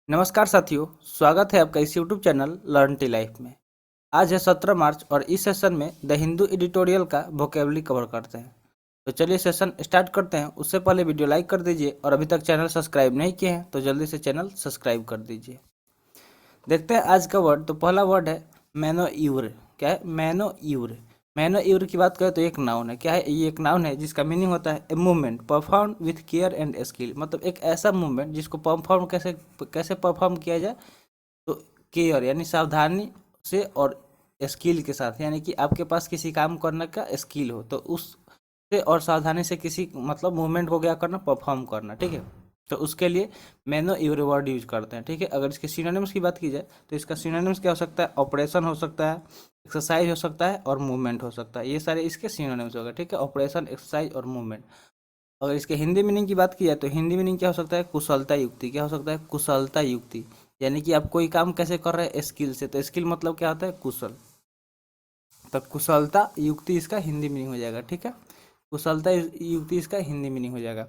नमस्कार साथियों, स्वागत है आपका इस YouTube channel learn tea life में। आज है 17 मार्च और इस सेशन में द हिंदू एडिटोरियल का वोकेबलरी कवर करते हैं। तो चलिए सेशन स्टार्ट करते हैं। उससे पहले वीडियो लाइक कर दीजिए और अभी तक चैनल सब्सक्राइब नहीं किए हैं तो जल्दी से चैनल सब्सक्राइब कर दीजिए। देखते हैं आज का वर्ड। तो पहला वर्ड है मैनोयूर। क्या है? मैनोयूर। मैनोयूर की बात करें तो एक नाउन है। क्या है? ये एक नाउन है जिसका मीनिंग होता है a movement perform with care and skill. मतलब एक ऐसा मूवमेंट जिसको परफॉर्म कैसे कैसे परफॉर्म किया जाए, तो केयर यानी सावधानी से और स्किल के साथ, यानी कि आपके पास किसी काम करने का स्किल हो तो उस से और सावधानी से किसी मतलब मूवमेंट को क्या करना, परफॉर्म करना। ठीक है, तो उसके लिए मैनो यूर वर्ड यूज करते हैं। ठीक है, अगर इसके सिनोनिम्स की बात की जाए तो इसका सिनोनिम्स क्या हो सकता है? ऑपरेशन हो सकता है, एक्सरसाइज हो सकता है और मूवमेंट हो सकता है। ये सारे इसके सिनोनिम्स हो गए। ठीक है, ऑपरेशन, एक्सरसाइज और मूवमेंट। अगर इसके हिंदी मीनिंग की बात की जाए तो हिंदी मीनिंग क्या हो सकता है? कुशलता युक्ति। क्या हो सकता है? कुशलता युक्ति। यानी कि आप कोई काम कैसे कर रहे हैं? स्किल से। तो स्किल मतलब क्या होता है? कुशल। तो कुशलता युक्ति इसका हिंदी मीनिंग हो जाएगा। ठीक है, कुशलता युक्ति इसका हिंदी मीनिंग हो जाएगा।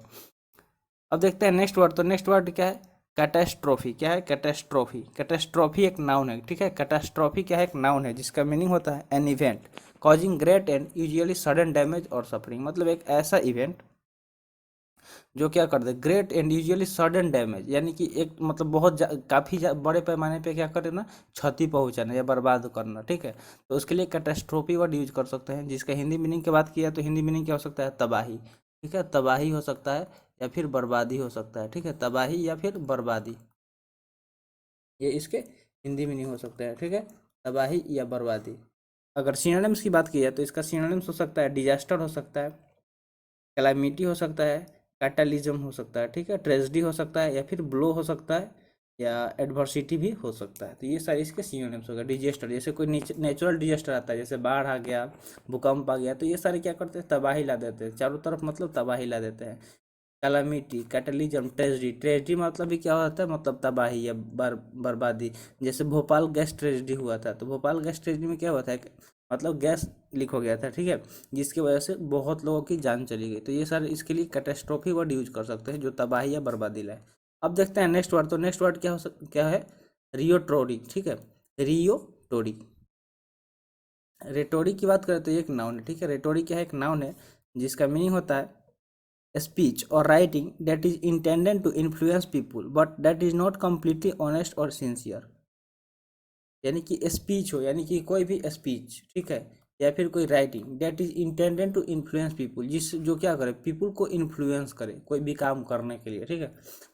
अब देखते हैं नेक्स्ट वर्ड। तो नेक्स्ट वर्ड क्या है? कैटास्ट्रोफी। क्या है? कैटास्ट्रोफी। कैटास्ट्रोफी एक नाउन है। ठीक है, कैटास्ट्रोफी क्या है? एक नाउन है जिसका मीनिंग होता है an event causing great and usually sudden damage और सफरिंग। मतलब एक ऐसा इवेंट जो क्या कर दे, great and usually sudden damage, यानी कि एक मतलब काफ़ी बड़े पैमाने पे क्या करे ना, क्षति पहुंचाना या बर्बाद करना। ठीक है, तो उसके लिए कैटास्ट्रोफी वर्ड यूज कर सकते हैं, जिसका हिंदी मीनिंग की बात किया तो हिंदी मीनिंग क्या हो सकता है? तबाही। ठीक है, तबाही हो सकता है या फिर बर्बादी हो सकता है। ठीक है, तबाही या फिर बर्बादी, ये इसके हिंदी मीनिंग हो सकता है। ठीक है, तबाही या बर्बादी। अगर सिनोनिम्स की बात की जाए तो इसका सिनोनिम्स हो सकता है डिजास्टर हो सकता है, कैलामिटी हो सकता है, कैटलिज्म हो सकता है। ठीक है, ट्रेजिडी हो सकता है या फिर ब्लो हो सकता है या एडवर्सिटी भी हो सकता है। तो ये सारे इसके सिनोनिम्स हो गए। डिजास्टर जैसे कोई नेचुरल डिजास्टर आता है, जैसे बाढ़ आ गया, भूकंप आ गया, तो ये सारे क्या करते हैं? तबाही ला देते हैं चारों तरफ, मतलब तबाही ला देते हैं। Calamity, कैटलिज्म, tragedy. ट्रेजिडी मतलब भी क्या होता है? मतलब तबाही या बर्बादी। जैसे भोपाल गैस ट्रेजिडी हुआ था, तो भोपाल गैस ट्रेजिडी में क्या हुआ था? मतलब गैस लीक हो गया था। ठीक है, जिसकी वजह से बहुत लोगों की जान चली गई। तो ये सारे इसके लिए कैटेस्ट्रॉफी वर्ड यूज कर सकते हैं जो तबाही या बर्बादी लाए। अब देखते हैं नेक्स्ट वर्ड। तो नेक्स्ट वर्ड क्या है? रियोट्रोडी। ठीक है, रियोटोडी। रेटोरी की बात करें तो एक नाउन है। ठीक है, रेटोरी क्या है? एक नाउन है जिसका मीनिंग होता है स्पीच और writing that is intended to influence people but that is not completely honest or sincere। यानी कि स्पीच हो, यानी कि कोई भी स्पीच, ठीक है, या फिर कोई writing that is intended to influence people, जिस जो क्या करे, पीपुल को इन्फ्लुएंस करे कोई भी काम करने के लिए। ठीक है,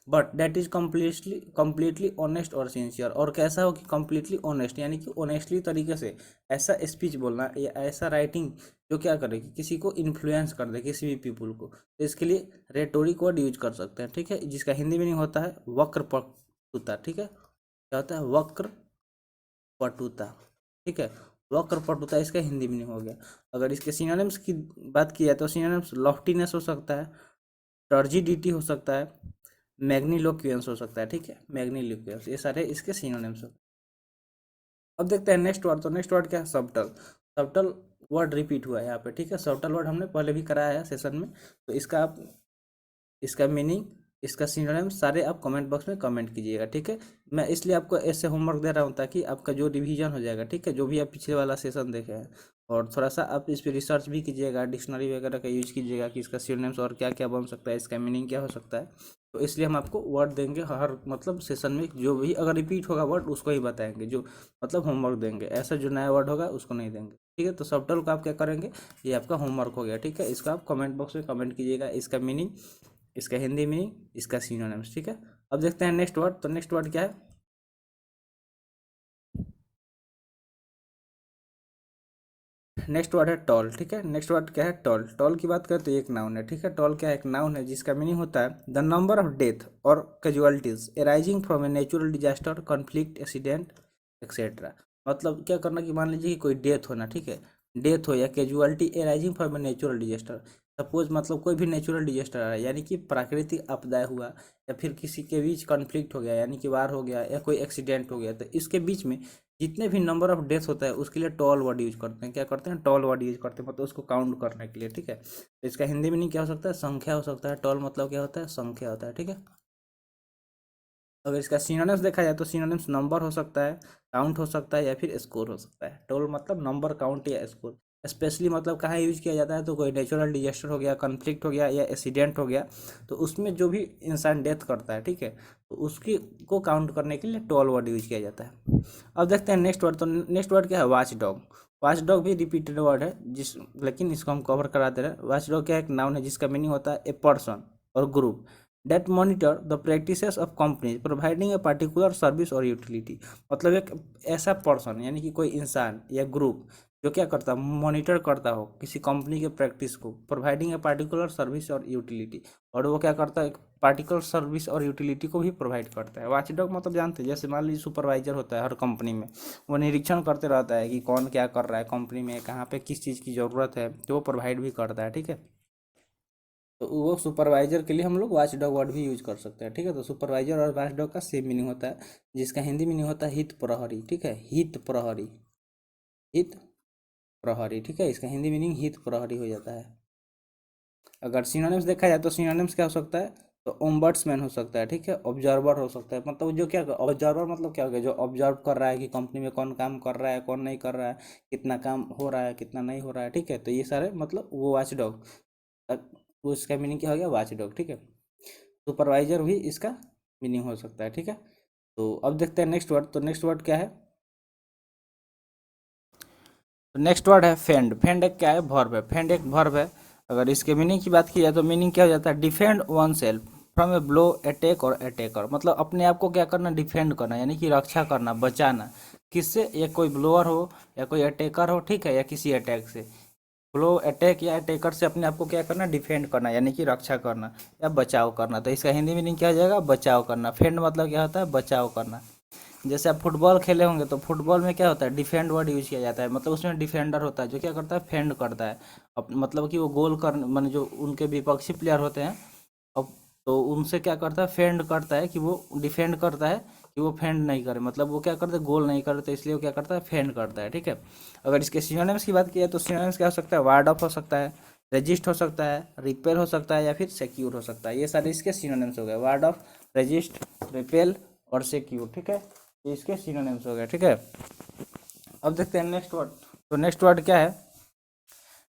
but that is completely completely honest और सिंसियर। और कैसा हो कि कम्प्लीटली ऑनेस्ट, यानी कि ऑनेस्टली तरीके से ऐसा स्पीच बोलना या ऐसा राइटिंग जो क्या करे कि किसी को इन्फ्लुएंस कर दे, किसी भी पीपुल को। तो इसके लिए रेटोरिक वर्ड यूज कर सकते हैं। ठीक है, जिसका हिंदी मीनिंग होता है वक्र पटुता। ठीक है, क्या होता है? वक्र पटुता। ठीक है, वक्र पटुता इसका हिंदी मीनिंग हो गया। अगर इसके सिनोनिम्स की बात की जाए तो सिनोनिम्स लॉफ्टीनेस हो सकता है, टर्जिडिटी हो सकता है, मैग्निलोक्वियंस हो सकता है। ठीक है, मैग्निलोक्वियंस, ये सारे इसके सिनोनिम्स हो। अब देखते हैं नेक्स्ट वर्ड। तो नेक्स्ट वर्ड क्या है? सबटल। सबटल वर्ड रिपीट हुआ है यहाँ पे। ठीक है, सबटल वर्ड हमने पहले भी कराया है सेशन में, तो इसका आप इसका मीनिंग, इसका सिनोनिम सारे आप कमेंट बॉक्स में कमेंट कीजिएगा। ठीक है, मैं इसलिए आपको ऐसे होमवर्क दे रहा हूँ ताकि आपका जो रिवीजन हो जाएगा। ठीक है, जो भी आप पिछले वाला सेशन देखे हैं, और थोड़ा सा आप इस पर रिसर्च भी कीजिएगा, डिक्शनरी वगैरह का यूज कीजिएगा कि इसका सिनोनिम्स और क्या क्या बन सकता है, इसका मीनिंग क्या हो सकता है। तो इसलिए हम आपको वर्ड देंगे हर मतलब सेशन में, जो भी अगर रिपीट होगा वर्ड उसको ही बताएंगे, जो मतलब होमवर्क देंगे। ऐसा जो नया वर्ड होगा उसको नहीं देंगे। ठीक है, तो सबटल को आप क्या करेंगे, ये आपका होमवर्क हो गया। ठीक है, इसका आप कमेंट बॉक्स में कमेंट कीजिएगा, इसका मीनिंग, इसका हिंदी मीनिंग, इसका सिनोनिम्स। ठीक है, अब देखते हैं नेक्स्ट वर्ड। तो नेक्स्ट वर्ड क्या है? नेक्स्ट वर्ड है टॉल। ठीक है, नेक्स्ट वर्ड क्या है? टॉल। टॉल की बात करें तो एक नाउन है। ठीक है, टॉल क्या है? एक नाउन है जिसका मीनिंग होता है द नंबर ऑफ डेथ और casualties arising from a natural disaster, conflict, accident, etcetera. मतलब क्या करना कि मान लीजिए कि कोई डेथ होना। ठीक है, डेथ हो या casualty arising from a natural disaster. Suppose मतलब कोई भी नेचुरल डिजास्टर आ रहा है, यानी कि प्राकृतिक आपदा हुआ, या फिर किसी के बीच कॉन्फ्लिक्ट हो गया, यानी कि वार हो गया, या कोई एक्सीडेंट हो गया, तो इसके बीच में जितने भी नंबर ऑफ डेथ होता है उसके लिए टॉल वर्ड यूज करते हैं। क्या करते हैं? टॉल वर्ड यूज करते हैं, मतलब उसको काउंट करने के लिए। ठीक है, तो इसका हिंदी मीनिंग क्या हो सकता है? संख्या हो सकता है। टॉल मतलब क्या होता है? संख्या होता है। ठीक है, अगर इसका सिनोनिम्स देखा जाए तो सिनोनिम्स नंबर हो सकता है, काउंट हो सकता है या फिर स्कोर हो सकता है। टोल मतलब नंबर, काउंट या स्कोर। स्पेशली मतलब कहाँ यूज किया जाता है, तो कोई नेचुरल डिजास्टर हो गया, कन्फ्लिक्ट हो गया या एक्सीडेंट हो गया, तो उसमें जो भी इंसान डेथ करता है, ठीक है, तो उसकी को काउंट करने के लिए टोल वर्ड यूज किया जाता है। अब देखते हैं नेक्स्ट वर्ड। तो नेक्स्ट वर्ड क्या है, वॉच डॉग। वॉच डॉग भी रिपीटेड वर्ड है लेकिन इसको हम कवर कराते रहे। वॉच डॉग क्या, एक नाउन है जिसका मीनिंग होता है ए पर्सन और group that monitor the practices of companies providing a particular service or utility। मतलब एक ऐसा पर्सन यानी कि कोई इंसान या ग्रुप जो क्या करता है, मॉनिटर करता हो किसी कंपनी के प्रैक्टिस को, प्रोवाइडिंग ए पार्टिकुलर सर्विस और यूटिलिटी, और वो क्या करता है, एक पार्टिकुलर सर्विस और यूटिलिटी को भी प्रोवाइड करता है। वॉचडॉग मतलब जानते हैं, जैसे मान लीजिए सुपरवाइजर होता है हर कंपनी में, वो निरीक्षण करते रहता है कि कौन क्या कर रहा है कंपनी में, कहाँ पे किस चीज़ की ज़रूरत है, तो वो प्रोवाइड भी करता है, ठीक है। तो वो सुपरवाइजर के लिए हम लोग वॉच डॉग वर्ड भी यूज कर सकते हैं, ठीक है। तो सुपरवाइजर और वॉच डॉग का सेम मीनिंग होता है, जिसका हिंदी मीनिंग होता है हित प्रहरी, ठीक है, हित प्रहरी, हित प्रहरी, ठीक है, इसका हिंदी मीनिंग हित प्रहरी हो जाता है। अगर सिनोनिम्स देखा जाए तो सिनोनिम्स क्या हो सकता है, तो ओम्बड्समैन हो सकता है, ठीक है, ऑब्जर्वर हो सकता है, मतलब जो क्या, ऑब्जर्वर मतलब क्या हो गया, जो ऑब्जर्व कर रहा है कि कंपनी में कौन काम कर रहा है, कौन नहीं कर रहा है, कितना काम हो रहा है, कितना नहीं हो रहा है, ठीक है, तो ये सारे मतलब वो वॉच डॉग, वो इसका मीनिंग क्या हो गया, वॉच डॉग, ठीक है। सुपरवाइजर भी इसका मीनिंग हो सकता है, ठीक है। तो अब देखते हैं नेक्स्ट वर्ड। तो नेक्स्ट वर्ड क्या है, तो नेक्स्ट वर्ड है फेंड। फेंड एक क्या है, वर्ब है, फेंड एक वर्ब है। अगर इसके मीनिंग की बात की जाए तो मीनिंग क्या हो जाता है, defend one self from a blow, attack और अटैकर। मतलब अपने आप को क्या करना, डिफेंड करना, यानी कि रक्षा करना, बचाना। किससे, या कोई ब्लोअर हो या कोई अटैकर हो, ठीक है, या किसी अटैक से। ब्लो, अटैक या अटैकर से अपने आप को क्या करना, डिफेंड करना, यानी कि रक्षा करना या बचाव करना। तो इसका हिंदी मीनिंग क्या हो जाएगा, बचाव करना। फेंड मतलब क्या होता है, बचाव करना। जैसे आप फुटबॉल खेले होंगे तो फुटबॉल में क्या होता है, डिफेंड वर्ड यूज किया जाता है, मतलब उसमें डिफेंडर होता है जो क्या करता है, फेंड करता है। मतलब कि वो गोल कर, मान जो उनके विपक्षी प्लेयर होते हैं, अब तो उनसे क्या करता है, फेंड करता है, कि वो डिफेंड करता है कि वो फेंड नहीं करे, मतलब वो क्या करते हैं, गोल नहीं करते, इसलिए वो क्या करता है, फेंड करता है, ठीक है। अगर इसके सिनोनिम्स की बात की जाए तो सिनोनिम्स क्या हो सकता है, वार्ड ऑफ हो सकता है, रजिस्ट हो सकता है, रिपेल हो सकता है या फिर सिक्योर हो सकता है। ये सारे इसके सिनोनिम्स हो गए, वार्ड ऑफ, रजिस्ट, रिपेल और सिक्योर, ठीक है, ये इसके सिनोनिम्स हो गए, ठीक है। अब देखते हैं नेक्स्ट वर्ड। तो नेक्स्ट वर्ड क्या है,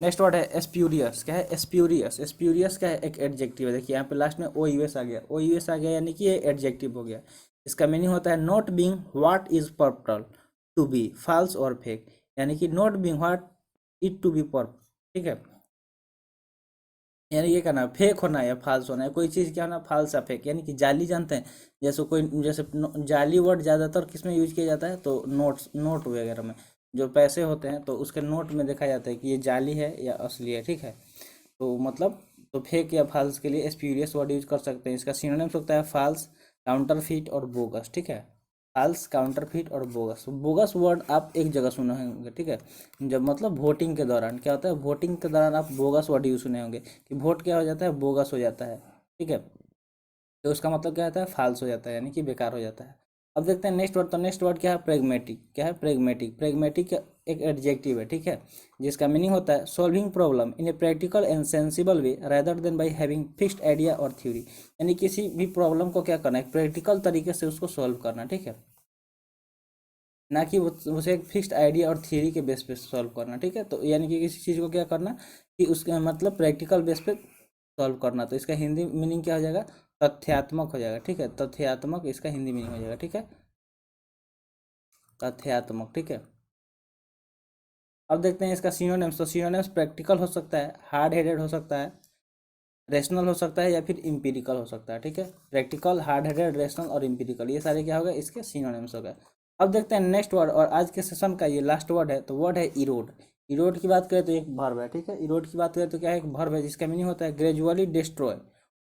नेक्स्ट वर्ड है स्प्यूरियस। क्या है, स्प्यूरियस। स्प्यूरियस क्या है, एक एडजेक्टिव है। देखिए यहाँ पे लास्ट में ओ यूएस आ गया, ओ यूएस आ गया यानी कि ये एडजेक्टिव हो गया। इसका मीनिंग होता है not being what is purple to be, false और फेक, यानी कि not being what it to be पर्प, ठीक है, यानी ये कहना फेक होना या फाल्स होना है, कोई चीज़ क्या होना, फाल्स या फेक, यानी कि जाली, जानते हैं, जैसे कोई, जैसे जाली वर्ड ज़्यादातर किस में यूज किया जाता है, तो नोट्स, नोट वगैरह में, जो पैसे होते हैं तो उसके नोट में देखा जाता है कि ये जाली है या असली है, ठीक है। तो मतलब, तो फेक या फाल्स के लिए स्प्यूरियस वर्ड यूज कर सकते हैं। इसका सिनोनिम्स होता है फाल्स, काउंटरफिट और बोगस, ठीक है, फाल्स, काउंटरफिट और बोगस। बोगस वर्ड आप एक जगह सुने होंगे, ठीक है, जब मतलब वोटिंग के दौरान क्या होता है, वोटिंग के दौरान आप बोगस वर्ड यूज सुने होंगे कि वोट क्या हो जाता है, बोगस हो जाता है, ठीक है, तो उसका मतलब क्या होता है, फाल्स हो जाता है, यानी कि बेकार हो जाता है। अब देखते हैं नेक्स्ट वर्ड। तो नेक्स्ट वर्ड क्या है, प्रेगमेटिक। क्या है, प्रेगमेटिक। प्रेगमेटिक एक एडजेक्टिव है, ठीक है, जिसका मीनिंग होता है solving problem in a practical and sensible way rather than by having fixed idea और थ्योरी, यानी किसी भी प्रॉब्लम को क्या करना है, प्रैक्टिकल तरीके से उसको सॉल्व करना, ठीक है, ना कि उसे एक फिक्स्ड आइडिया और थियरी के बेस पे सॉल्व करना, ठीक है। तो यानी कि किसी चीज़ को क्या करना, कि उसके मतलब प्रैक्टिकल बेस पे सॉल्व करना। तो इसका हिंदी मीनिंग क्या हो जाएगा, तथ्यात्मक हो जाएगा, ठीक है, तथ्यात्मक इसका हिंदी मीनिंग हो जाएगा, ठीक है, तथ्यात्मक, ठीक है। अब देखते हैं इसका सिनोनिम्स। तो सिनोनिम्स प्रैक्टिकल हो सकता है, हार्ड हेडेड हो सकता है, रेशनल हो सकता है या फिर इम्पीरिकल हो सकता है, ठीक है। प्रैक्टिकल, हार्ड हेडेड, रेशनल और इम्पीरिकल, ये सारे क्या हो गए, इसके सिनोनिम्स हो गए। अब देखते हैं नेक्स्ट वर्ड, और आज के सेशन का ये लास्ट वर्ड है। तो वर्ड है इरोड। इरोड की बात करें तो एक वर्ब है, ठीक है, इरोड की बात करें तो क्या है, एक वर्ब है जिसका मीनिंग होता है ग्रेजुअली डिस्ट्रॉय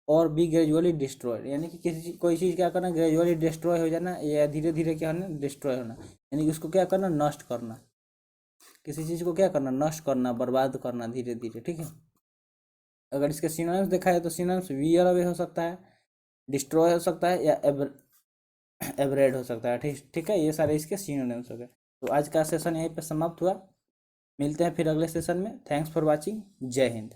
और बी ग्रेजुअली डिस्ट्रॉयड, यानी कि किसी कोई चीज़ क्या करना, ग्रेजुअली डिस्ट्रॉय हो जाना या धीरे धीरे क्या होना, डिस्ट्रॉय होना, यानी कि उसको क्या करना, नष्ट करना, किसी चीज़ को क्या करना, नष्ट करना, बर्बाद करना धीरे धीरे, ठीक है। अगर इसके सिनोनिम्स देखा जाए तो सिनोनिम्स वियर अवे हो सकता है, डिस्ट्रॉय हो सकता है या एवरेड हो सकता है, ठीक ठीक है, ये सारे इसके सिनोनिम्स हो गए। तो आज का सेशन यहीं पे समाप्त हुआ, मिलते हैं फिर अगले सेशन में। थैंक्स फॉर वॉचिंग, जय हिंद।